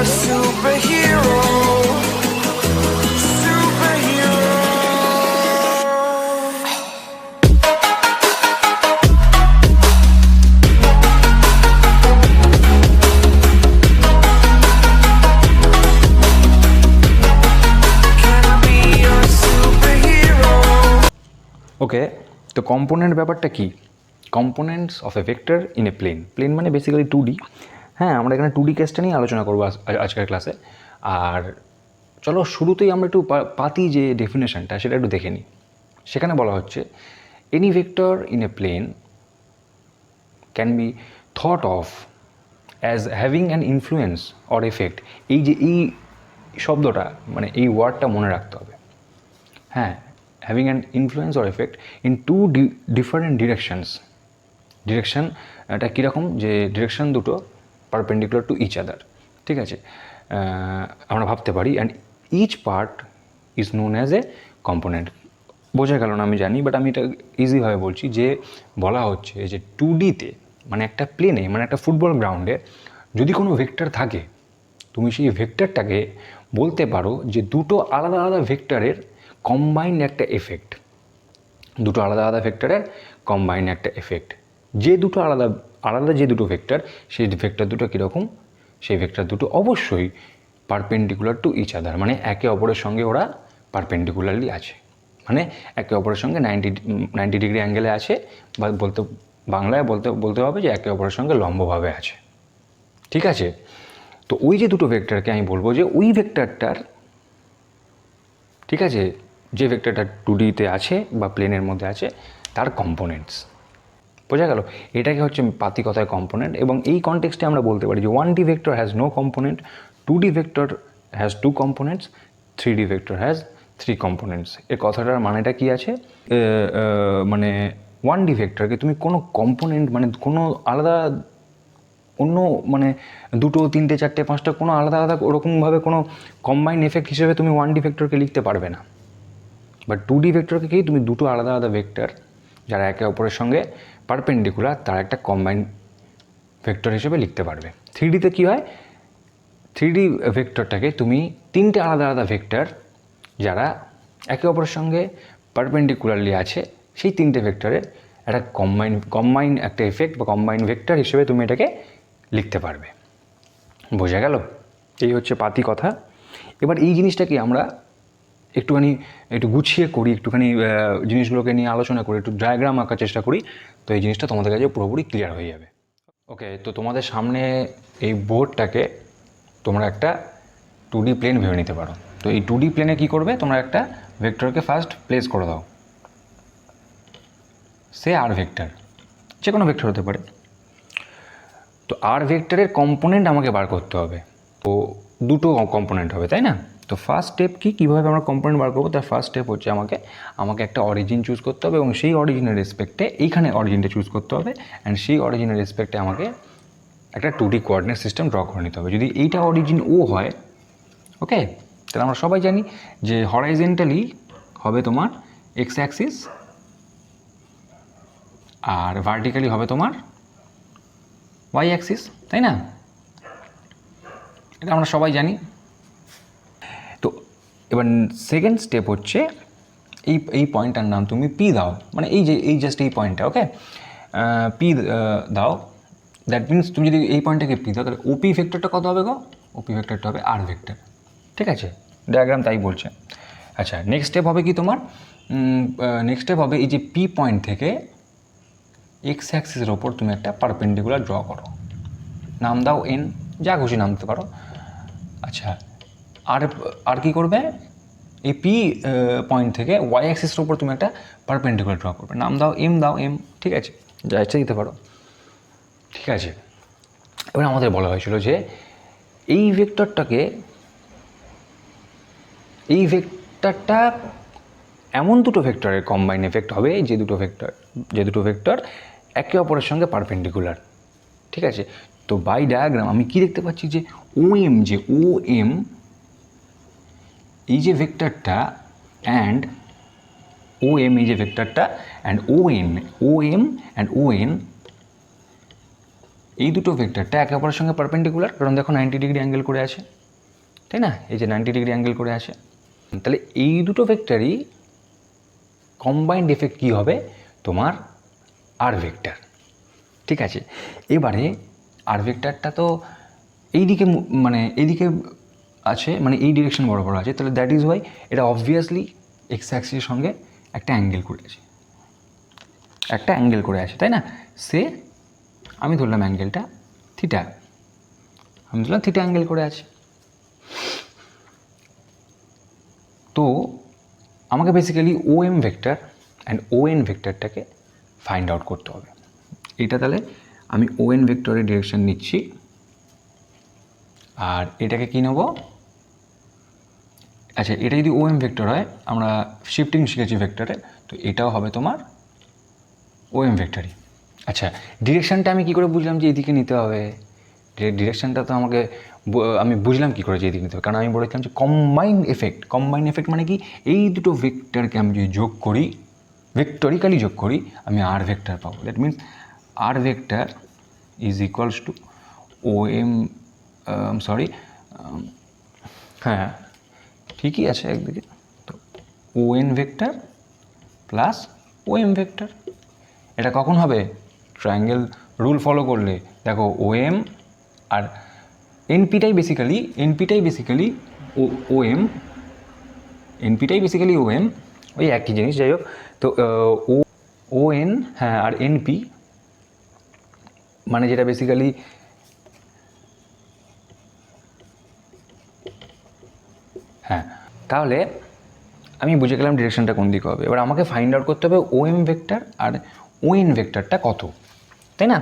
your superhero. Superhero. Can I be your superhero? ওকে, তো component ব্যাপারটা কি? Components of a vector in a plane. Plane মানে basically 2D। হ্যাঁ, আমরা এখানে 2D কেসটা নিয়ে আলোচনা করবো আজকের ক্লাসে। আর চলো শুরুতেই আমরা একটু পাতি যে ডেফিনেশনটা সেটা একটু দেখে নিই। সেখানে বলা হচ্ছে any vector in a plane can be thought of as having an influence or effect. এই শব্দটা মানে এই ওয়ার্ডটা মনে রাখতে হবে। হ্যাঁ, having an influence or effect in two different directions. Direction এটা কীরকম, যে ডিরেকশন দুটো পারপেন্ডিকুলার টু ইচ আদার। ঠিক আছে, আমরা ভাবতে পারি and each part is known as a component. বোঝা গেল না আমি জানি, বাট আমি এটা ইজিভাবে বলছি যে বলা হচ্ছে যে 2Dতে মানে একটা প্লেনে মানে একটা ফুটবল গ্রাউন্ডে যদি কোনো ভেক্টর থাকে, তুমি সেই ভেক্টরটাকে বলতে পারো যে দুটো আলাদা আলাদা ভেক্টরের কম্বাইন্ড একটা এফেক্ট। দুটো আলাদা আলাদা ভেক্টরের কম্বাইন্ড একটা এফেক্ট। যে দুটো আলাদা আলাদা যে দুটো ভেক্টর, সেই ভেক্টর দুটো কীরকম? সেই ভেক্টর দুটো অবশ্যই পারপেন্ডিকুলার টু ইচ আদার, মানে একে অপরের সঙ্গে ওরা পারপেন্ডিকুলারলি আছে, মানে একে অপরের সঙ্গে 90 ডিগ্রি অ্যাঙ্গেলে আছে, বা বাংলায় বলতে হবে যে একে অপরের সঙ্গে লম্বভাবে আছে। ঠিক আছে, তো ওই যে দুটো ভেক্টরকে আমি বলবো যে ওই ভেক্টরটার, ঠিক আছে, যে ভেক্টরটা 2Dতে আছে বা প্লেনের মধ্যে আছে তার কম্পোনেন্টস। বোঝা গেল? এটাকে হচ্ছে পাতি কথায় কম্পোনেন্ট। এবং এই কনটেক্সটে আমরা বলতে পারি যে 1D vector has no component, 2D vector has 2 components, 3D vector has 3 components. এর কথাটার মানেটা কি আছে? মানে 1D ভেক্টরকে তুমি কোনো কম্পোনেন্ট মানে কোনো আলাদা অন্য মানে 2, 3, 4, 5টা কোনো আলাদা আলাদা ওরকমভাবে কোনো কম্বাইন এফেক্ট হিসেবে তুমি 1D ভেক্টরকে লিখতে পারবে না। বাট 2D ভেক্টরকে কি তুমি দুটো আলাদা আলাদা ভেক্টর যারা একে অপরের সঙ্গে পারপেন্ডিকুলার তার একটা কম্বাইন ভেক্টর হিসেবে লিখতে পারবে। 3Dতে কী হয়? 3D ভেক্টরটাকে তুমি তিনটে আলাদা আলাদা ভেক্টর যারা একে অপরের সঙ্গে পারপেন্ডিকুলারলি আছে সেই তিনটে ভেক্টরের একটা কম্বাইন একটা এফেক্ট বা কম্বাইন ভেক্টর হিসেবে তুমি এটাকে লিখতে পারবে। বোঝা গেল? এই হচ্ছে পাতি কথা। এবার এই জিনিসটাকে আমরা একটু গুছিয়ে করি, একটুখানি জিনিসগুলোকে নিয়ে আলোচনা করি, একটু ডায়াগ্রাম আঁকার চেষ্টা করি, তো এই জিনিসটা তোমাদের কাছে পুরোপুরি ক্লিয়ার হয়ে যাবে। ওকে, তো তোমাদের সামনে এই বোর্ডটাকে তোমরা একটা 2D প্লেন ভেবে নিতে পারো। তো এই 2D প্লেনে কী করবে? তোমরা একটা ভেক্টরকে ফার্স্ট প্লেস করে দাও, সে আর ভেক্টর, যে কোনো ভেক্টর হতে পারে। তো আর ভেক্টরের কম্পোনেন্ট আমাকে বার করতে হবে। তো দুটো কম্পোনেন্ট হবে, তাই না? তো ফার্স্ট স্টেপ কি, কীভাবে আমরা কম্পোনেন্ট বার করবো? তার ফার্স্ট স্টেপ হচ্ছে আমাকে একটা অরিজিন চুজ করতে হবে এবং সেই অরিজিনের রেসপেক্টে এইখানে অরিজিনটা চুজ করতে হবে অ্যান্ড সেই অরিজিনের রেসপেক্টে আমাকে একটা 2D কোঅর্ডিনেট সিস্টেম ড্র করে নিতে হবে। যদি এইটা অরিজিন ও হয়, ওকে, তাহলে আমরা সবাই জানি যে হরাইজেন্টালি হবে তোমার এক্স অ্যাক্সিস আর ভার্টিক্যালি হবে তোমার ওয়াই অ্যাক্সিস, তাই না? এটা আমরা সবাই জানি। তো এবার সেকেন্ড স্টেপ হচ্ছে এই পয়েন্টটার নাম তুমি পি দাও, মানে এই জাস্ট এই পয়েন্টটা, ওকে, পি দাও। দ্যাট মিনস তুমি যদি এই পয়েন্টটাকে পি দাও তাহলে ওপি ভেক্টরটা কত হবে গো? ওপি ভেক্টরটা হবে আর ভেক্টর। ঠিক আছে, ডায়াগ্রাম তাই বলছে। আচ্ছা, নেক্সট স্টেপ হবে কি তোমার? নেক্সট স্টেপ হবে এই যে পি পয়েন্ট থেকে এক্স অ্যাক্সিসের ওপর তুমি একটা পারপেন্ডিকুলার ড্র করো, নাম দাও এন, যা খুশি নাম দিতে পারো। আচ্ছা, আর কি করবে? এই পি পয়েন্ট থেকে ওয়াই অ্যাক্সিসের ওপর তুমি একটা পারপেন্ডিকুলার ড্র করবে, নাম দাও এম, ঠিক আছে, যা ইচ্ছা দিতে পারো। ঠিক আছে, এবার আমাদের বলা হয়েছিল যে এই ভেক্টরটা এমন দুটো ভেক্টরের কম্বাইন এফেক্ট হবে যে দুটো ভেক্টর একে অপরের সঙ্গে পারপেন্ডিকুলার। ঠিক আছে, তো বাই ডায়াগ্রাম আমি কি দেখতে পাচ্ছি যে ও এম এই যে ভেক্টরটা অ্যান্ড ও এম এই যে ভেক্টরটা and O M and O N এই দুটো ভেক্টরটা একে অপরের সঙ্গে পারপেন্ডিকুলার, কারণ দেখো 90 ডিগ্রি অ্যাঙ্গেল করে আছে, তাই না? এই যে 90 ডিগ্রি অ্যাঙ্গেল করে আছে, তাহলে এই দুটো ভেক্টরই কম্বাইন্ড এফেক্ট কী হবে তোমার আর ভেক্টর। ঠিক আছে, এবারে আর ভেক্টরটা তো এইদিকে মানে এইদিকে আছে, মানে এই ডিরেকশন বরাবর আছে, তাহলে দ্যাট ইজ ওয়াই এটা অবভিয়াসলি এক্স অ্যাক্সিসের সঙ্গে একটা অ্যাঙ্গেল করে আছে, একটা অ্যাঙ্গেল করে আছে, তাই না? সে আমি ধরলাম অ্যাঙ্গেলটা থিটা, আমি ধরলাম থিটা অ্যাঙ্গেল করে আছে। তো আমাকে basically O M vector and O N ভেক্টরটাকে ফাইন্ড আউট করতে হবে। এটা তাহলে আমি ও এন ভেক্টরের ডিরেকশন নিচ্ছি, আর এটাকে কী নেব? আচ্ছা, এটা যদি ও এম ভেক্টর হয়, আমরা শিফটিং শিখেছি ভেক্টরে, তো এটাও হবে তোমার ও এম ভেক্টরই। আচ্ছা, ডিরেকশানটা আমি কী করে বুঝলাম যে এদিকে নিতে হবে? ডিরেকশানটা তো আমাকে আমি বুঝলাম কী করে যে এদিকে নিতে হবে, কারণ আমি বলেছিলাম যে কম্বাইন্ড এফেক্ট। কম্বাইন্ড এফেক্ট মানে কি? এই দুটো ভেক্টরকে আমি যদি যোগ করি, ভেক্টরিক্যালি যোগ করি, আমি আর ভেক্টর পাবো। That means R vector is equals to O M, sorry, হ্যাঁ ঠিকই আছে একদিকে, তো O N vector plus O M vector. এটা কখন হবে? ট্রায়াঙ্গেল রুল ফলো করলে। দেখো ও এম আর এনপিটাই বেসিক্যালি ও এম, এনপিটাই বেসিক্যালি ও এম, ওই একই জিনিস, যাই হোক। তো ও এন, হ্যাঁ, আর এনপি মানে যেটা বেসিক্যালি হ্যাঁ, তাহলে আমি বুঝে গেলাম ডিরেকশনটা কোন দিকে হবে। এবার আমাকে ফাইন্ড আউট করতে হবে ও এম ভেক্টর আর ও এন ভেক্টরটা কত, তাই না?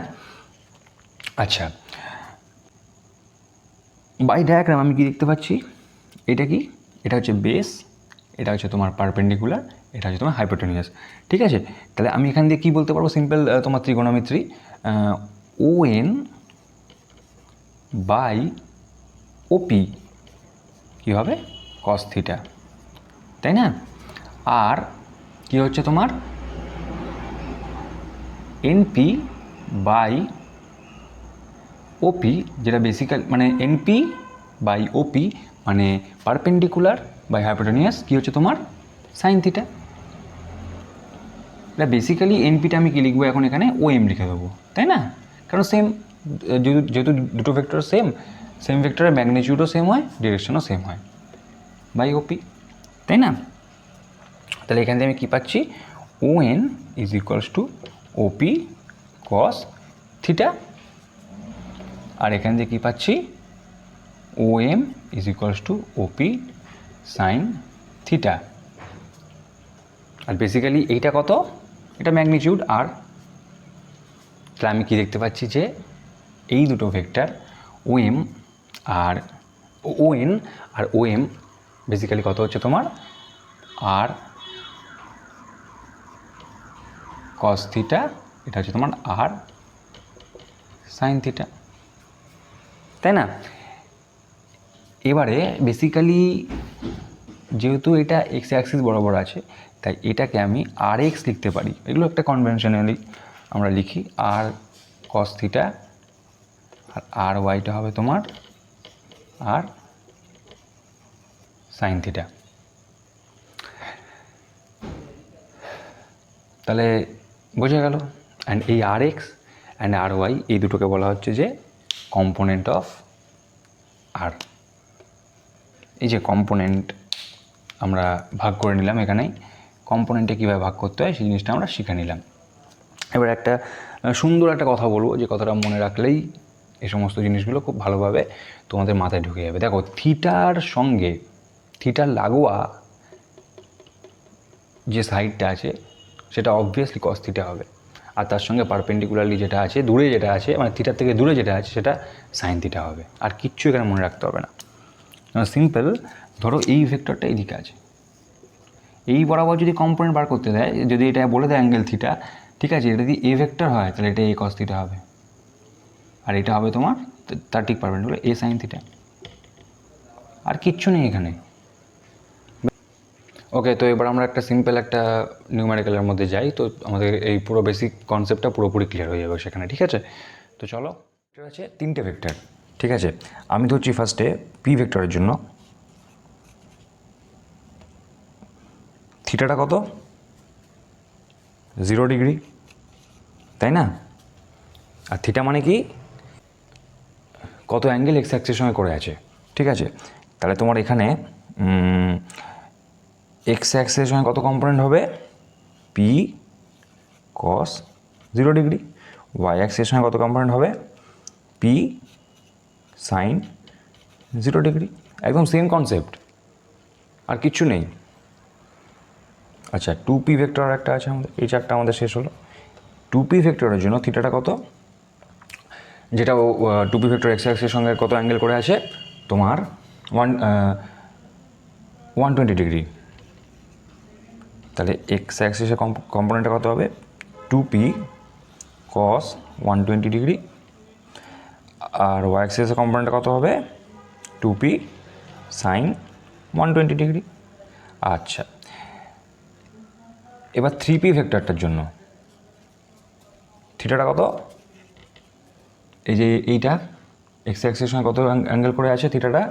আচ্ছা, বাই ডায়াগ্রাম আমি কি দেখতে পাচ্ছি? এটা কি? এটা হচ্ছে বেস, এটা হচ্ছে তোমার পারপেন্ডিকুলার, এটা হচ্ছে তোমার হাইপোটেনিয়াস। ঠিক আছে, তাহলে আমি এখান দিয়ে কী বলতে পারবো? সিম্পল তোমার ত্রিগোণমিত্রি, ও এন বাই ওপি কী হবে? কস থিটা, তাই না? আর কি হচ্ছে তোমার এনপি বাই ওপি, যেটা বেসিক্যাল মানে এনপি বাই ওপি মানে পারপেন্ডিকুলার বাই হাইপোটেনিয়াস, কী হচ্ছে তোমার সাইন থিটা। এটা বেসিক্যালি এনপিটা আমি কী লিখবো এখন? এখানে ও এম লিখে দেবো, তাই না? কারণ সেম, যেহেতু দুটো ভেক্টর সেম ভেক্টরের ম্যাগনিটিউডও সেম হয়, ডিরেকশনও সেম হয়, বাই ওপি, তাই না? তাহলে এখান থেকে আমি কী পাচ্ছি? O N is equals to OP cos theta, আর এখান থেকে কী পাচ্ছি? O M is equals to OP sine theta. আর বেসিক্যালি এইটা কত? এটা ম্যাগনিটিউড আর। তাহলে আমি কি দেখতে পাচ্ছি যে এই দুটো ভেক্টর ও এম আর ও এন আর ও এম বেসিক্যালি কত হচ্ছে তোমার আর কস থিটা, এটা হচ্ছে তোমার আর সাইন থিটা, তাই না? এবারে বেসিক্যালি যেহেতু এটা এক্স অ্যাক্সিস বরাবর আছে, তাই এটাকে আমি আর এক্স লিখতে পারি। এগুলো একটা কনভেনশনালি আমরা লিখি, আর কস থিটা, আর ওয়াইটা হবে তোমার আর সাইন থিটা। তাহলে বোঝা গেল। অ্যান্ড এই আর এক্স অ্যান্ড আর ওয়াই এই দুটোকে বলা হচ্ছে যে কম্পোনেন্ট অফ আর। এই যে কম্পোনেন্ট আমরা ভাগ করে নিলাম, এখানেই কম্পোনেন্টে কীভাবে ভাগ করতে হয় সেই জিনিসটা আমরা শিখে নিলাম। এবার একটা সুন্দর একটা কথা বলবো, যে কথাটা মনে রাখলেই এই সমস্ত জিনিসগুলো খুব ভালোভাবে তোমাদের মাথায় ঢুকে যাবে। দেখো, থিটার সঙ্গে থিটার লাগোয়া যে সাইডটা আছে সেটা অবভিয়াসলি কস থিটা হবে, আর তার সঙ্গে পারপেন্ডিকুলারলি যেটা আছে, দূরে যেটা আছে, মানে থিটার থেকে দূরে যেটা আছে সেটা সাইন থিটা হবে। আর কিচ্ছু এখানে মনে রাখতে হবে না। সিম্পল, ধরো এই ভেক্টরটা এইদিকে আছে, এই বরাবর যদি কম্পোনেন্ট বার করতে দেয়, যদি এটা বলে দেয় অ্যাঙ্গেল থিটা, ঠিক আছে, এটা যদি এ ভেক্টর হয় তাহলে এটা এ কস থিটা হবে, আর এটা হবে তোমার তার ঠিক পারপেন্ডিকুলার এ সাইন থিটা। আর কিচ্ছু নেই এখানে। ওকে, তো এবার আমরা একটা সিম্পল একটা নিউমেরিক্যালের মধ্যে যাই, তো আমাদের এই পুরো বেসিক কনসেপ্টটা পুরোপুরি ক্লিয়ার হয়ে যাবে সেখানে। ঠিক আছে, তো চলো। ভেক্টর আছে তিনটে ভেক্টর, ঠিক আছে। আমি ধরছি ফার্স্টে পি ভেক্টরের জন্য থিটাটা কত, 0 ডিগ্রি, তাই না? আর থিটা মানে কি, কত অ্যাঙ্গেল এক্স অ্যাক্সিসের সঙ্গে করে আছে, ঠিক আছে। তাহলে তোমার এখানে এক্স অ্যাক্সিসের সঙ্গে কত কম্পোনেন্ট হবে, পি কস 0 ডিগ্রি। ওয়াই অ্যাক্সিসের সঙ্গে কত কম্পোনেন্ট হবে, পি সাইন 0 ডিগ্রি। একদম সেম কনসেপ্ট, আর কিচ্ছু নেই। আচ্ছা, 2p ভেক্টর একটা আছে আমাদের, এই চারটা আমাদের শেষ হলো। 2p ভেক্টরের জন্য থিটাটা কত, যেটা 2p ভেক্টর এক্স অ্যাক্সিসের সঙ্গে কত অ্যাঙ্গেল করে আছে তোমার 120 ডিগ্রি। তাহলে এক্স অ্যাক্সিসের কম্পোনেন্টটা কত হবে, 2p cos 120 ডিগ্রি। আর ওয়াই অ্যাক্সিসের কম্পোনেন্টটা কত হবে, 2p sin 120 ডিগ্রি। আচ্ছা, এবার 3p ভেক্টরটার জন্য থিটাটা কত, এই যে এইটা এক্স অ্যাক্সিসের সঙ্গে কত অ্যাঙ্গেল করে আছে থিটাটা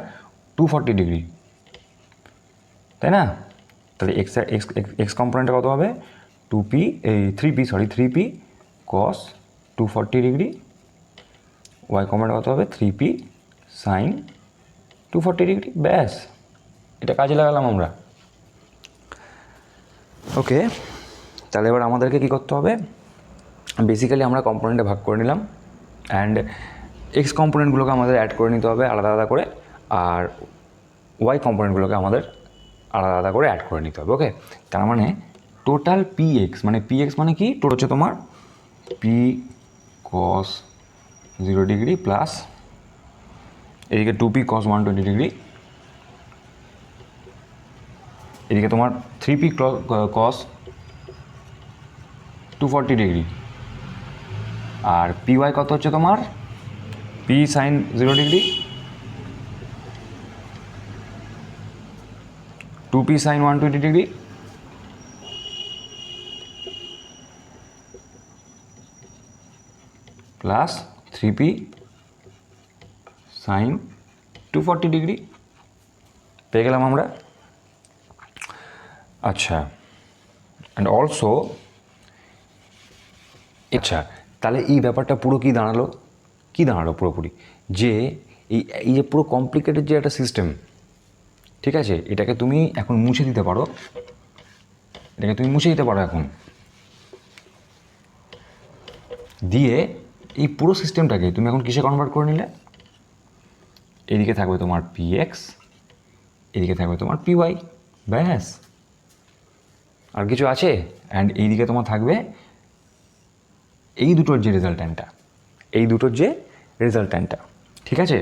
240 ডিগ্রি, তাই না? তাহলে এক্স কম্পোনেন্টটা কত হবে, 3p cos 240 degree. Y component কত হবে, 3p sin 240 ডিগ্রি। ব্যাস, এটা কাজে লাগালাম আমরা। ওকে, তাহলে এবার আমাদেরকে কী করতে হবে, বেসিক্যালি আমরা কম্পোনেন্টে ভাগ করে নিলাম, অ্যান্ড এক্স কম্পোনেন্টগুলোকে আমাদের অ্যাড করে নিতে হবে আলাদা আলাদা করে, আর ওয়াই কম্পোনেন্টগুলোকে আমাদের আলাদা আলাদা করে অ্যাড করে নিতে হবে। ওকে, তার মানে টোটাল পি এক্স মানে কি, টোটাল হচ্ছে তোমার পি কস 0 ডিগ্রি প্লাস এদিকে 2p cos 120 ডিগ্রি, এদিকে তোমার 3p cos 240 ডিগ্রি, আর py কত হচ্ছে তোমার, p sin 0 degree, 2p sin 120 degree plus 3p sin 240 degree পেয়ে গেলাম আমরা। আচ্ছা, অ্যান্ড অলসো, আচ্ছা তাহলে এই ব্যাপারটা পুরো কী দাঁড়ালো পুরোপুরি, যে এই যে পুরো কমপ্লিকেটেড যে একটা সিস্টেম, ঠিক আছে, এটাকে তুমি এখন মুছে দিতে পারো, এখন দিয়ে এই পুরো সিস্টেমটাকে তুমি এখন কিসে কনভার্ট করে নিলে, এদিকে থাকবে তোমার px, এদিকে থাকবে তোমার py, ব্যাস, আর কিছু আছে? অ্যান্ড এইদিকে তোমার থাকবে এই দুটোর যে রেজাল্ট্যান্টটা, ঠিক আছে।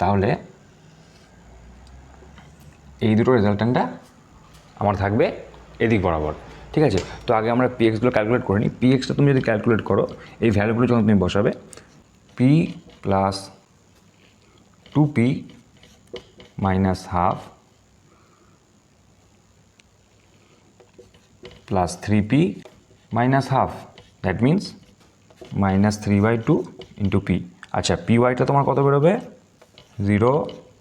তাহলে এই দুটো রেজাল্ট্যান্টটা আমার থাকবে এদিক বরাবর, ঠিক আছে। তো আগে আমরা পিএক্সগুলো ক্যালকুলেট করে নিই। পিএক্সটা তুমি যদি ক্যালকুলেট করো, এই ভ্যালুগুলো যখন তুমি বসাবে, P plus 2p minus half plus 3p minus half, that means minus 3/2 into P. আচ্ছা, পিওয়াইটা তোমার কত বেরোবে, 0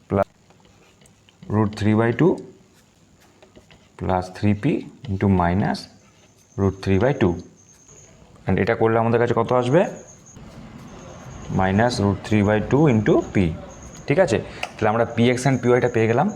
plus √3/2 plus 3p into minus √3/2, and এটা করলে আমাদের কাছে কত আসবে, মাইনাস √3/2 ইন্টু পি, ঠিক আছে। তাহলে আমরা পিএক্স অ্যান্ড পিওয়াইটা পেয়ে গেলাম।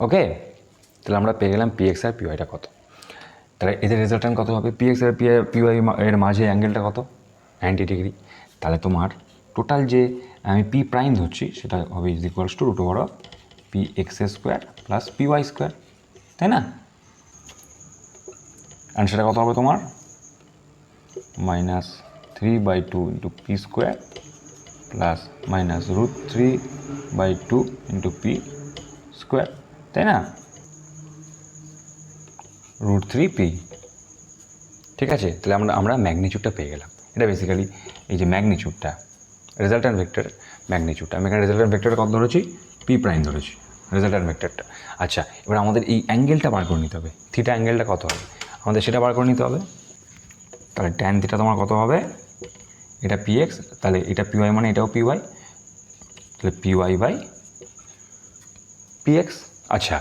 ওকে, তাহলে আমরা পেয়ে গেলাম পিএক্স আর পিওয়াইটা কত। তাহলে এদের রেজাল্ট্যান্ট কত হবে, পিএক্স আর পিওয়াই এর মাঝে অ্যাঙ্গেলটা কত, 90 ডিগ্রি। তাহলে তোমার টোটাল যে আমি পি প্রাইম ধরছি সেটা হবে √√px² প্লাস py স্কোয়ার, তাই না? অ্যান্ড সেটা কত হবে তোমার, minus 3/2 into P square plus minus √3/2 into P square, তাই না, √3p, ঠিক আছে। তাহলে আমরা ম্যাগনিচিউডটা পেয়ে গেলাম। এটা বেসিক্যালি এই যে ম্যাগনিচিউডটা, রেজাল্ট্যান্ট ভেক্টর ম্যাগনিটিউড। আমি এখানে রেজাল্ট্যান্ট ভেক্টরটা কত ধরেছি, পি প্রাইম ধরেছি রেজাল্ট্যান্ট ভেক্টরটা। আচ্ছা, এবার আমাদের এই অ্যাঙ্গেলটা বার করে নিতে হবে, থিটা অ্যাঙ্গেলটা কত হবে আমাদের সেটা বার করে নিতে হবে। তাহলে ট্যান থিটা তোমার কত হবে, এটা পি এক্স, তাহলে এটা পি ওয়াই মানে এটাও পি ওয়াই, তাহলে P Y by P X. আচ্ছা,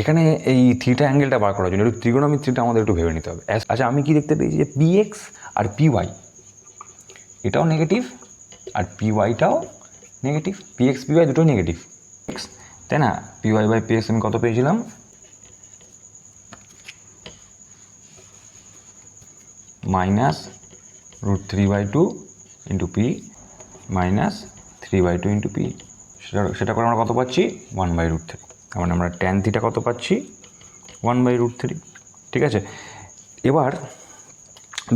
এখানে এই থিটা অ্যাঙ্গেলটা বার করার জন্য একটু ত্রিগোণমিত্রিটা আমাদের একটু ভেবে নিতে হবে। আচ্ছা, আমি কি দেখতে পেয়েছি যে পি এক্স আর পি ওয়াই এটাও নেগেটিভ আর পি ওয়াইটাও negative, P X P Y দুটোই নেগেটিভ, তাই না? P Y by P X আমি কত পেয়েছিলাম, -√3/2 ইন্টু পি -3/2 ইন্টু পি, সেটা করে আমরা কত পাচ্ছি 1/√3। তার মানে আমরা ট্যান থিটা কত পাচ্ছি 1/√3। ঠিক আছে, এবার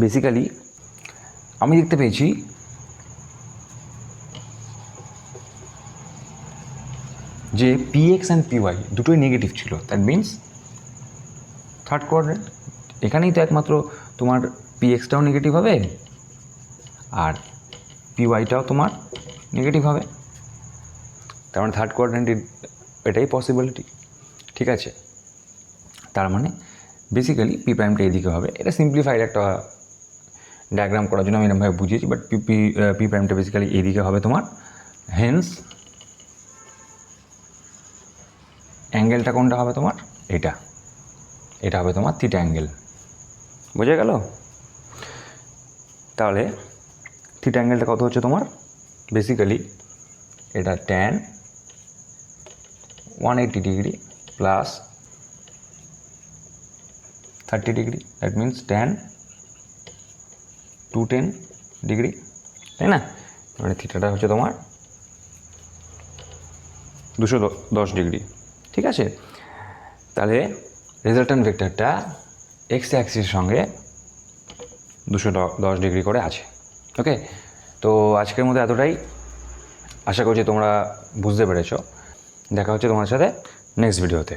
বেসিক্যালি আমি দেখতে পেয়েছি যে P X and P Y দুটোই নেগেটিভ ছিল, দ্যাট মিনস থার্ড কোয়াড্রেন্ট। এখানেই তো একমাত্র তোমার পি এক্সটাও নেগেটিভ হবে আর পি ওয়াইটাও তোমার নেগেটিভ হবে, তার মানে থার্ড কোয়াড্রেন্টের এটাই পসিবিলিটি। ঠিক আছে, তার মানে বেসিক্যালি পি প্রাইমটা এদিকে হবে। এটা সিম্পলিফাইড একটা ডায়াগ্রাম করার জন্য আমি এরকমভাবে বুঝিয়েছি, বাট পি প্রাইমটা বেসিক্যালি এদিকে হবে তোমার। হেন্স অ্যাঙ্গেলটা কোনটা হবে তোমার, এটা হবে তোমার থিটা অ্যাঙ্গেল। বোঝা গেল? তাহলে থিটা অ্যাঙ্গেলটা কত হচ্ছে তোমার, বেসিক্যালি এটা tan 180 degree plus 30 degree, that means tan 210 degree, তাই না? মানে থিটাটা হচ্ছে তোমার 210 ডিগ্রি। ঠিক আছে, তাহলে রেজাল্ট্যান্ট ভেক্টরটা এক্স অ্যাক্সিসের সঙ্গে 210 ডিগ্রি করে আছে। ওকে, তো আজকের মধ্যে এতটাই, আশা করছি তোমরা বুঝতে পেরেছো। দেখা হচ্ছে তোমার সাথে নেক্সট ভিডিওতে।